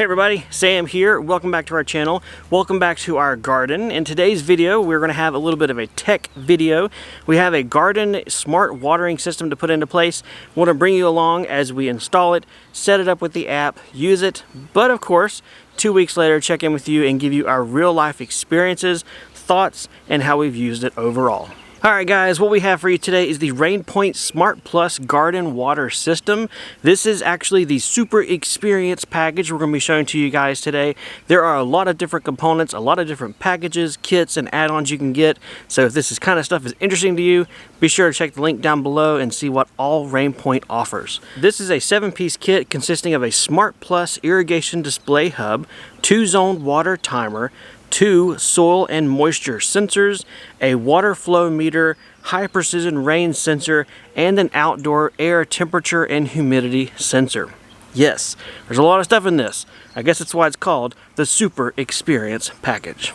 Hey everybody, Sam here. Welcome back to our channel. Welcome back to our garden. In today's video, we're going to have a little bit of a tech video. We have a garden smart watering system to put into place. We want to bring you along as we install it, set it up with the app, use it, but of course, 2 weeks later, check in with you and give you our real life experiences, thoughts, and how we've used it overall. Alright guys, what we have for you today is the RainPoint Smart Plus Garden Water System. This is actually the Super Experience package we're going to be showing to you guys today. There are a lot of different components, a lot of different packages, kits, and add-ons you can get. So if this kind of stuff is interesting to you, be sure to check the link down below and see what all RainPoint offers. This is a 7-piece kit consisting of a Smart Plus irrigation display hub, 2-zone water timer, 2 soil and moisture sensors, a water flow meter, high precision rain sensor, and an outdoor air temperature and humidity sensor. Yes, there's a lot of stuff in this. I guess that's why it's called the Super Experience package.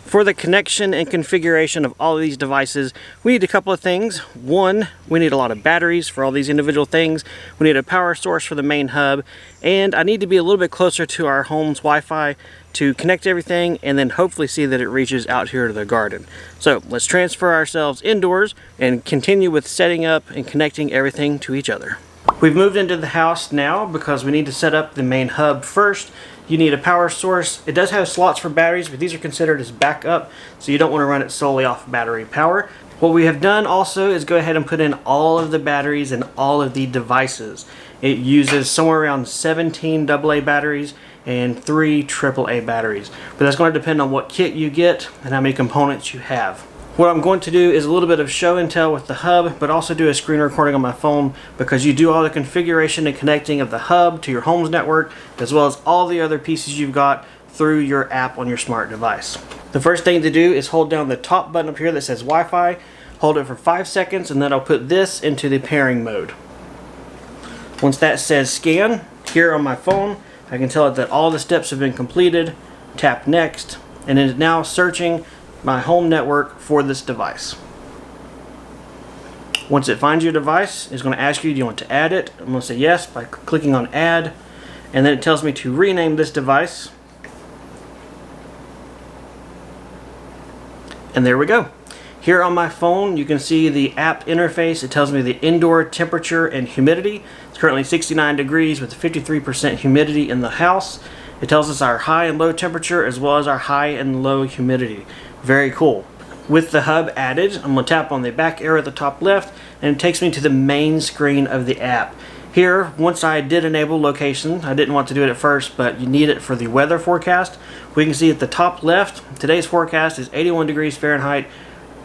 For the connection and configuration of all of these devices, we need a couple of things. One, we need a lot of batteries for all these individual things. We need a power source for the main hub, and I need to be a little bit closer to our home's Wi-Fi to connect everything and then hopefully see that it reaches out here to the garden. So let's transfer ourselves indoors and continue with setting up and connecting everything to each other. We've moved into the house now because we need to set up the main hub first. You need a power source. It does have slots for batteries, but these are considered as backup, so you don't want to run it solely off battery power. What we have done also is go ahead and put in all of the batteries and all of the devices. It uses somewhere around 17 AA batteries and 3 AAA batteries. But that's going to depend on what kit you get and how many components you have. What I'm going to do is a little bit of show and tell with the hub, but also do a screen recording on my phone because you do all the configuration and connecting of the hub to your home's network, as well as all the other pieces you've got through your app on your smart device. The first thing to do is hold down the top button up here that says Wi-Fi, hold it for 5 seconds, and then I'll put this into the pairing mode. Once that says scan, here on my phone, I can tell it that all the steps have been completed, tap next, and it is now searching my home network for this device. Once it finds your device, it's going to ask you, do you want to add it? I'm going to say yes by clicking on add, and then it tells me to rename this device. And there we go. Here on my phone, you can see the app interface. It tells me the indoor temperature and humidity. It's currently 69 degrees with 53% humidity in the house. It tells us our high and low temperature as well as our high and low humidity. Very cool. With the hub added, I'm going to tap on the back arrow at the top left, and it takes me to the main screen of the app. Here, once I did enable location, I didn't want to do it at first, but you need it for the weather forecast. We can see at the top left, today's forecast is 81 degrees Fahrenheit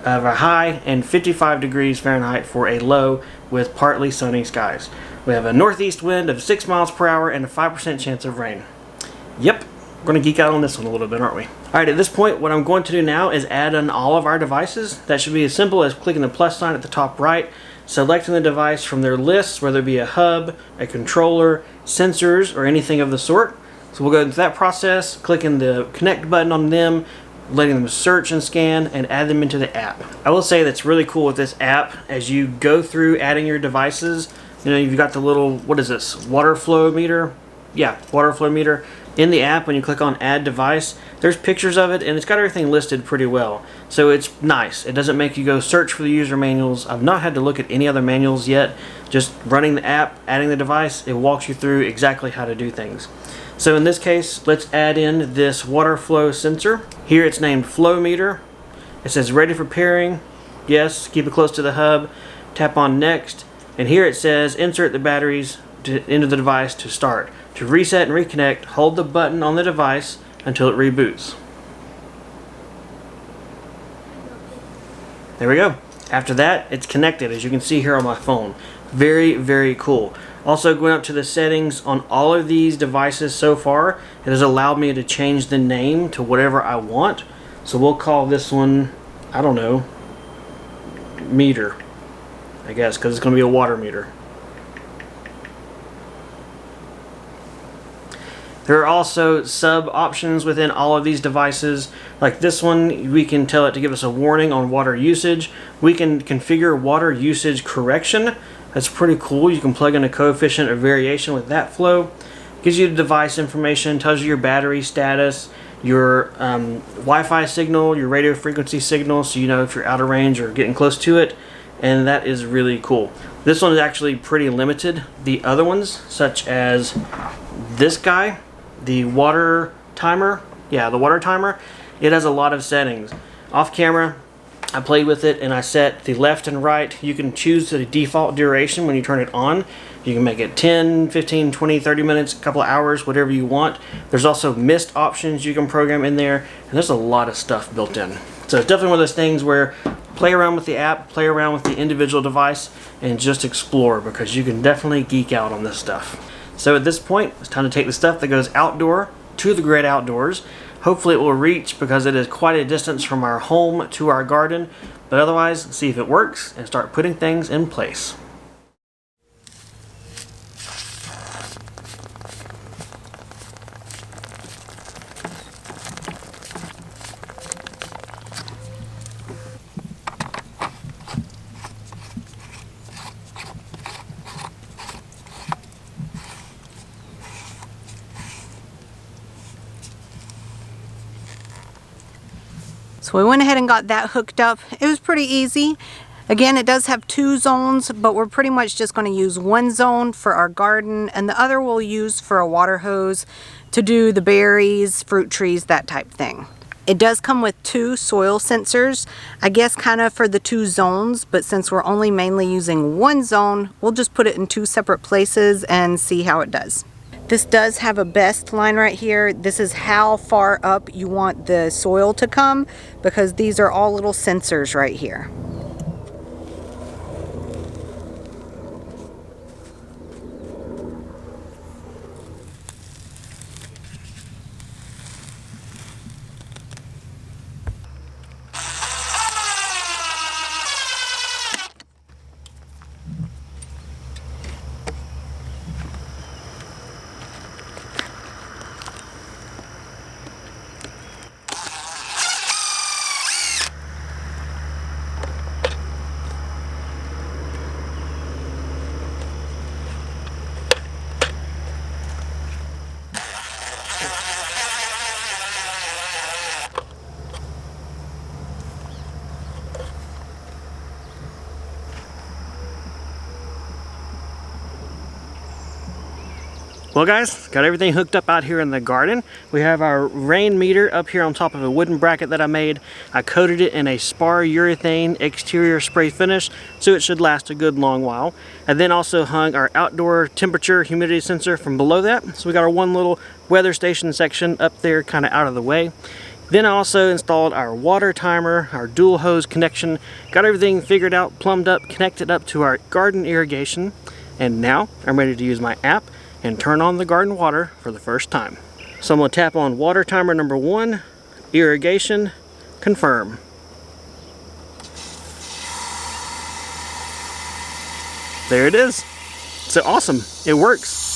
of a high and 55 degrees Fahrenheit for a low with partly sunny skies. We have a northeast wind of 6 miles per hour and a 5% chance of rain. Yep, we're going to geek out on this one a little bit, aren't we? Alright, at this point, what I'm going to do now is add in all of our devices. That should be as simple as clicking the plus sign at the top right, selecting the device from their list, whether it be a hub, a controller, sensors, or anything of the sort. So we'll go into that process, clicking the connect button on them, letting them search and scan, and add them into the app. I will say that's really cool with this app. As you go through adding your devices, you know, you've got the little, what is this, water flow meter? Yeah, water flow meter. In the app, when you click on add device, there's pictures of it, and it's got everything listed pretty well. So it's nice. It doesn't make you go search for the user manuals. I've not had to look at any other manuals yet. Just running the app, adding the device, it walks you through exactly how to do things. So in this case, let's add in this water flow sensor. Here it's named flow meter. It says ready for pairing. Yes, keep it close to the hub. Tap on next. And here it says insert the batteries into the device to start. To reset and reconnect, hold the button on the device until it reboots. There we go. After that, it's connected, as you can see here on my phone. Very, very cool. Also, going up to the settings on all of these devices so far, it has allowed me to change the name to whatever I want. So we'll call this one, I don't know, meter, I guess, because it's going to be a water meter. There are also sub options within all of these devices. Like this one, we can tell it to give us a warning on water usage. We can configure water usage correction. That's pretty cool. You can plug in a coefficient or variation with that flow. Gives you the device information, tells you your battery status, your Wi-Fi signal, your radio frequency signal, so you know if you're out of range or getting close to it, and that is really cool. This one is actually pretty limited. The other ones, such as this guy, the water timer, yeah, the water timer, it has a lot of settings. Off camera, I played with it and I set the left and right. You can choose the default duration when you turn it on. You can make it 10, 15, 20, 30 minutes, a couple of hours, whatever you want. There's also mist options you can program in there, and there's a lot of stuff built in. So it's definitely one of those things where play around with the app, play around with the individual device, and just explore, because you can definitely geek out on this stuff. So at this point, it's time to take the stuff that goes outdoor to the great outdoors. Hopefully it will reach, because it is quite a distance from our home to our garden, but otherwise, see if it works and start putting things in place. So we went ahead and got that hooked up. It was pretty easy. Again, it does have 2 zones, but we're pretty much just going to use one zone for our garden, and the other we'll use for a water hose to do the berries, fruit trees, that type thing. It does come with 2 soil sensors, I guess kind of for the 2 zones, but since we're only mainly using one zone, we'll just put it in 2 separate places and see how it does. This does have a best line right here. This is how far up you want the soil to come, because these are all little sensors right here. Well guys, got everything hooked up out here in the garden. We have our rain meter up here on top of a wooden bracket that I made. I coated it in a spar urethane exterior spray finish, so it should last a good long while. And then also hung our outdoor temperature humidity sensor from below that. So we got our one little weather station section up there kind of out of the way. Then I also installed our water timer, our dual hose connection, got everything figured out, plumbed up, connected up to our garden irrigation. And now I'm ready to use my app and turn on the garden water for the first time. So I'm gonna tap on water timer number 1, irrigation, confirm. There it is. So awesome, it works.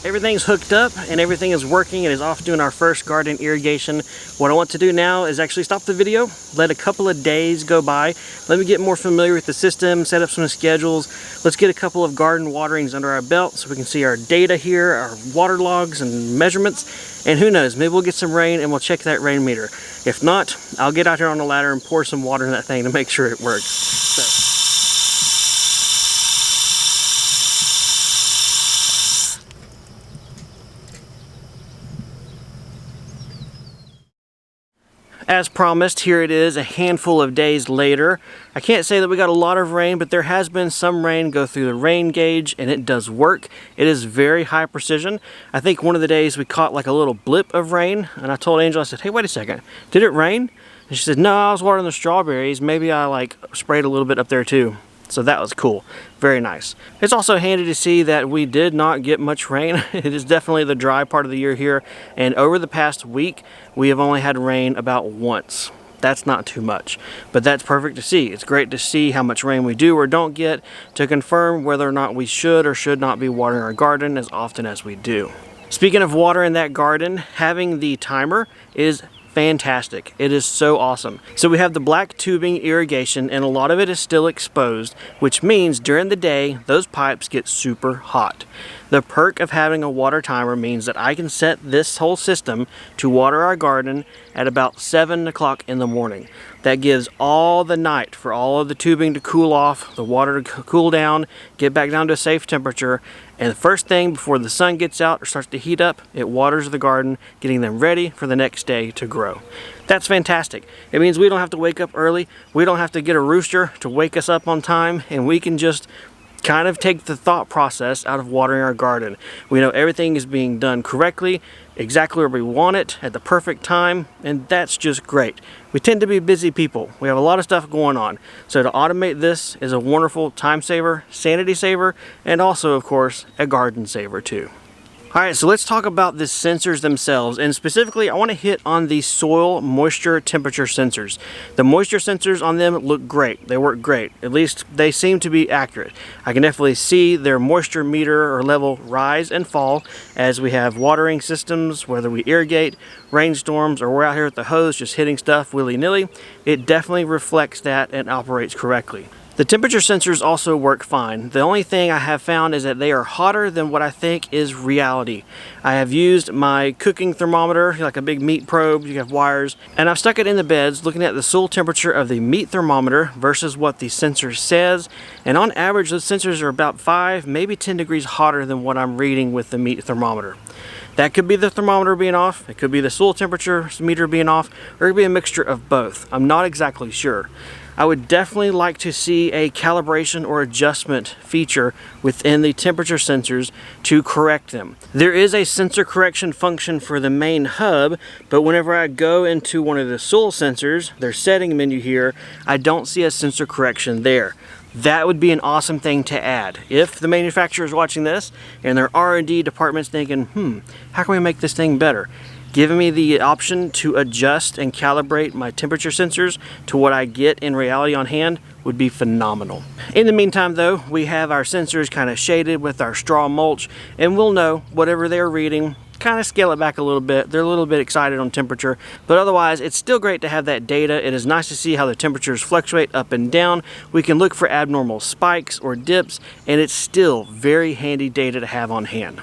Everything's hooked up and everything is working. It is off doing our first garden irrigation. What I want to do now is actually stop the video, let a couple of days go by, let me get more familiar with the system, set up some schedules. Let's get a couple of garden waterings under our belt so we can see our data here, our water logs and measurements. And who knows, maybe we'll get some rain and we'll check that rain meter. If not, I'll get out here on the ladder and pour some water in that thing to make sure it works. So. As promised, here it is a handful of days later. I can't say that we got a lot of rain, but there has been some rain go through the rain gauge and it does work. It is very high precision. I think one of the days we caught like a little blip of rain, and I told Angel, I said, hey, wait a second, did it rain? And she said, no, I was watering the strawberries. Maybe I like sprayed a little bit up there too. So that was cool. Very nice. It's also handy to see that we did not get much rain. It is definitely the dry part of the year here, and over the past week we have only had rain about once. That's not too much, but that's perfect to see. It's great to see how much rain we do or don't get to confirm whether or not we should or should not be watering our garden as often as we do. Speaking of watering that garden, having the timer is fantastic. It is so awesome. So we have the black tubing irrigation, and a lot of it is still exposed, which means during the day those pipes get super hot. The perk of having a water timer means that I can set this whole system to water our garden at about 7 o'clock in the morning. That gives all the night for all of the tubing to cool off, the water to cool down, get back down to a safe temperature, and the first thing before the sun gets out or starts to heat up, it waters the garden, getting them ready for the next day to grow. That's fantastic. It means we don't have to wake up early, we don't have to get a rooster to wake us up on time, and we can just kind of take the thought process out of watering our garden. We know everything is being done correctly, exactly where we want it, at the perfect time, and that's just great. We tend to be busy people. We have a lot of stuff going on. So to automate this is a wonderful time saver, sanity saver, and also, of course, a garden saver too. Alright, so let's talk about the sensors themselves, and specifically I want to hit on the soil moisture temperature sensors. The moisture sensors on them look great. They work great. At least they seem to be accurate. I can definitely see their moisture meter or level rise and fall as we have watering systems, whether we irrigate, rainstorms, or we're out here with the hose just hitting stuff willy-nilly. It definitely reflects that and operates correctly. The temperature sensors also work fine. The only thing I have found is that they are hotter than what I think is reality. I have used my cooking thermometer, like a big meat probe, you have wires, and I've stuck it in the beds looking at the soil temperature of the meat thermometer versus what the sensor says, and on average those sensors are about 5, maybe 10 degrees hotter than what I'm reading with the meat thermometer. That could be the thermometer being off, it could be the soil temperature meter being off, or it could be a mixture of both. I'm not exactly sure. I would definitely like to see a calibration or adjustment feature within the temperature sensors to correct them. There is a sensor correction function for the main hub, but whenever I go into one of the soil sensors, their setting menu here, I don't see a sensor correction there. That would be an awesome thing to add. If the manufacturer is watching this and their R&D department's thinking, how can we make this thing better? Giving me the option to adjust and calibrate my temperature sensors to what I get in reality on hand would be phenomenal. In the meantime though, we have our sensors kind of shaded with our straw mulch, and we'll know whatever they're reading, kind of scale it back a little bit. They're a little bit excited on temperature, but otherwise it's still great to have that data. It is nice to see how the temperatures fluctuate up and down. We can look for abnormal spikes or dips, and it's still very handy data to have on hand.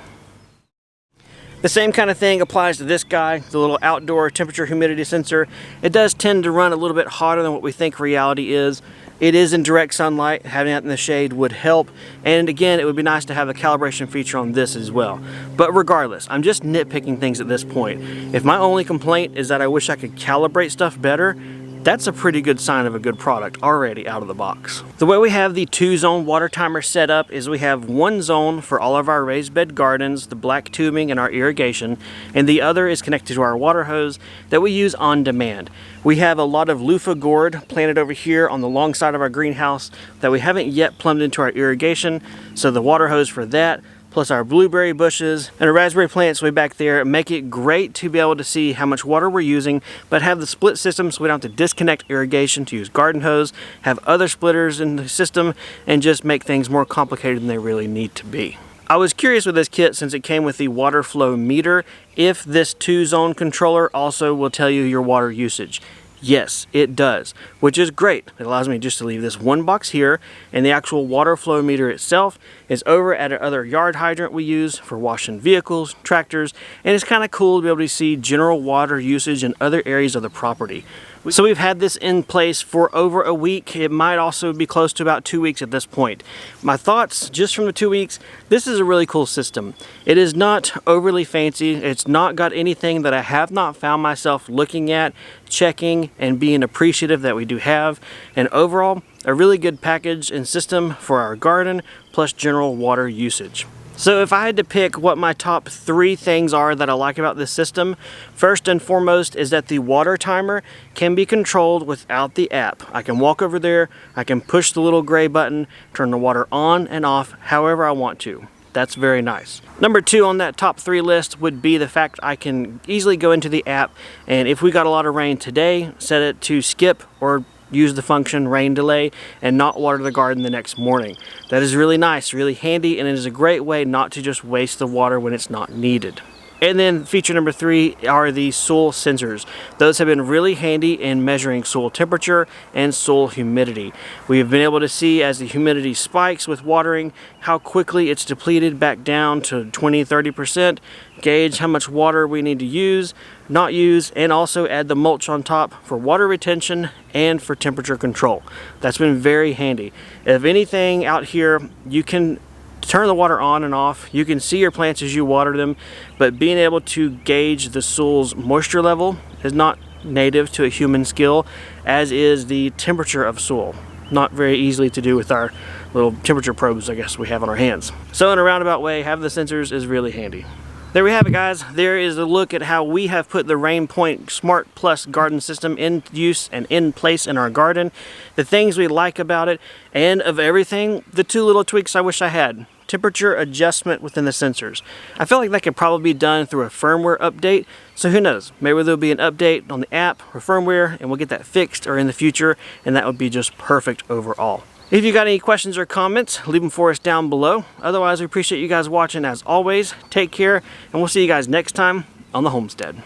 The same kind of thing applies to this guy, the little outdoor temperature humidity sensor. It does tend to run a little bit hotter than what we think reality is. It is in direct sunlight, having it in the shade would help, and again it would be nice to have a calibration feature on this as well. But regardless, I'm just nitpicking things at this point. If my only complaint is that I wish I could calibrate stuff better, that's a pretty good sign of a good product already out of the box. The way we have the 2-zone water timer set up is we have one zone for all of our raised bed gardens, the black tubing and our irrigation, and the other is connected to our water hose that we use on demand. We have a lot of loofah gourd planted over here on the long side of our greenhouse that we haven't yet plumbed into our irrigation, so the water hose for that, plus our blueberry bushes and our raspberry plants way back there, make it great to be able to see how much water we're using, but have the split system so we don't have to disconnect irrigation to use garden hose, have other splitters in the system, and just make things more complicated than they really need to be. I was curious with this kit, since it came with the water flow meter, if this 2-zone controller also will tell you your water usage. Yes, it does, which is great. It allows me just to leave this one box here, and the actual water flow meter itself is over at our other yard hydrant we use for washing vehicles, tractors, and it's kind of cool to be able to see general water usage in other areas of the property. So we've had this in place for over a week. It might also be close to about 2 weeks at this point. My thoughts, just from the 2 weeks, this is a really cool system. It is not overly fancy. It's not got anything that I have not found myself looking at, checking, and being appreciative that we do have. And overall, a really good package and system for our garden, plus general water usage. So if I had to pick what my top 3 things are that I like about this system, first and foremost is that the water timer can be controlled without the app. I can walk over there, I can push the little gray button, turn the water on and off however I want to. That's very nice. Number 2 on that top 3 list would be the fact I can easily go into the app, and if we got a lot of rain today, set it to skip or use the function rain delay and not water the garden the next morning. That is really nice, really handy, and it is a great way not to just waste the water when it's not needed. And then feature number 3 are the soil sensors. Those have been really handy in measuring soil temperature and soil humidity. We have been able to see as the humidity spikes with watering how quickly it's depleted back down to 20-30%, gauge how much water we need to use, not use, and also add the mulch on top for water retention and for temperature control. That's been very handy. If anything out here, you can turn the water on and off. You can see your plants as you water them, but being able to gauge the soil's moisture level is not native to a human skill, as is the temperature of soil. Not very easily to do with our little temperature probes, I guess, we have on our hands. So in a roundabout way, having the sensors is really handy. There we have it, guys. There is a look at how we have put the RainPoint Smart Plus garden system in use and in place in our garden, the things we like about it, and of everything, the 2 little tweaks I wish I had. Temperature adjustment within the sensors. I feel like that could probably be done through a firmware update, so who knows, maybe there'll be an update on the app or firmware and we'll get that fixed or in the future, and that would be just perfect overall. If you got any questions or comments, leave them for us down below. Otherwise, we appreciate you guys watching as always. Take care, and we'll see you guys next time on the homestead.